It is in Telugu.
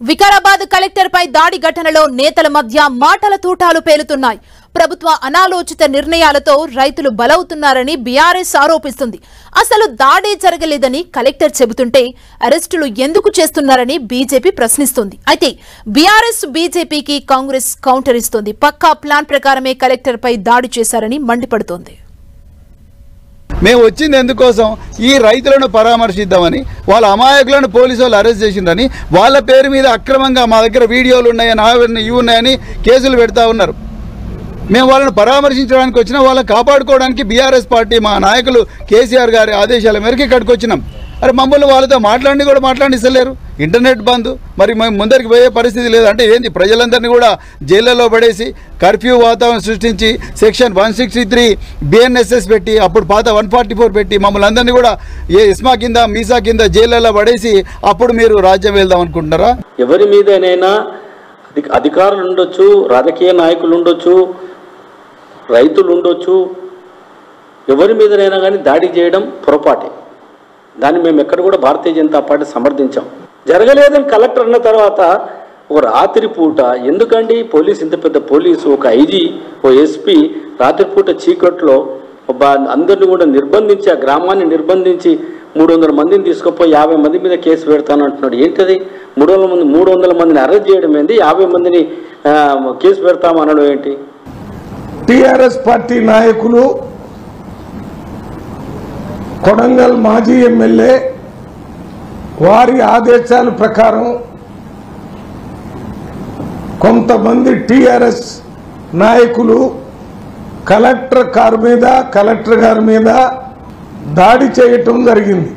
వికారాబాద్ కలెక్టర్ పై దాడి ఘటనలో నేతల మధ్య మాటల తూటాలు పేలుతున్నాయి. ప్రభుత్వ అనాలోచిత నిర్ణయాలతో రైతులు బలవుతున్నారని బీఆర్ఎస్ ఆరోపిస్తుంది. అసలు దాడి జరగలేదని కలెక్టర్ చెబుతుంటే అరెస్టులు ఎందుకు చేస్తున్నారని బీజేపీ ప్రశ్నిస్తుంది. అయితే బీఆర్ఎస్ బీజేపీకి కాంగ్రెస్ కౌంటర్ ఇస్తుంది. పక్కా ప్లాన్ ప్రకారమే కలెక్టర్ పై దాడి చేశారని మండిపడుతోంది. మేము వచ్చింది ఎందుకోసం ఈ రైతులను పరామర్శిద్దామని, వాళ్ళ అమాయకులను పోలీసు వాళ్ళు అరెస్ట్ చేసిందని, వాళ్ళ పేరు మీద అక్రమంగా మా దగ్గర వీడియోలు ఉన్నాయని ఇవి ఉన్నాయని కేసులు పెడతా ఉన్నారు. మేము వాళ్ళని పరామర్శించడానికి వచ్చినా వాళ్ళని కాపాడుకోవడానికి బీఆర్ఎస్ పార్టీ మా నాయకులు కేసీఆర్ గారి ఆదేశాల మేరకు ఇక్కడికి వచ్చినాం. అరే మమ్మల్ని వాళ్ళతో మాట్లాడిస్తలేరు. ఇంటర్నెట్ బంద్, మరి మేము ముందరికి పోయే పరిస్థితి లేదు. అంటే ఏంది, ప్రజలందరినీ కూడా జైళ్ళలో పడేసి కర్ఫ్యూ వాతావరణం సృష్టించి సెక్షన్ 163 BNSS పెట్టి, అప్పుడు పాత 144 పెట్టి మమ్మల్ని అందరినీ కూడా ఇస్మా కింద మీసా కింద జైళ్ళలో పడేసి అప్పుడు మీరు రాజ్యం వెళ్దాం అనుకుంటున్నారా? ఎవరి మీదనైనా అధికారులు ఉండొచ్చు, రాజకీయ నాయకులు ఉండొచ్చు, రైతులు ఉండొచ్చు, ఎవరి మీదనైనా కానీ దాడి చేయడం పొరపాటే. దాన్ని మేము ఎక్కడ కూడా భారతీయ జనతా పార్టీ సమర్థించాం. జరగలేదని కలెక్టర్ అన్న తర్వాత ఒక రాత్రి పూట ఎందుకండి పోలీసు, ఇంత పెద్ద పోలీసు, ఒక ఐజీ, ఓ ఎస్పీ రాత్రిపూట చీకట్లో అందరిని కూడా నిర్బంధించి, ఆ గ్రామాన్ని నిర్బంధించి 300 మందిని తీసుకుపోయి 50 మంది మీద కేసు పెడతాను అంటున్నాడు. ఏంటది? 300 మందిని అరెస్ట్ చేయడం ఏంటి? 50 మందిని కేసు పెడతామనడం ఏంటి? టిఆర్ఎస్ పార్టీ నాయకులు, కొడంగల్ మాజీ ఎమ్మెల్యే వారి ఆదేశాల ప్రకారం కొంతమంది టిఆర్ఎస్ నాయకులు కలెక్టర్ గారి మీద దాడి చేయటం జరిగింది.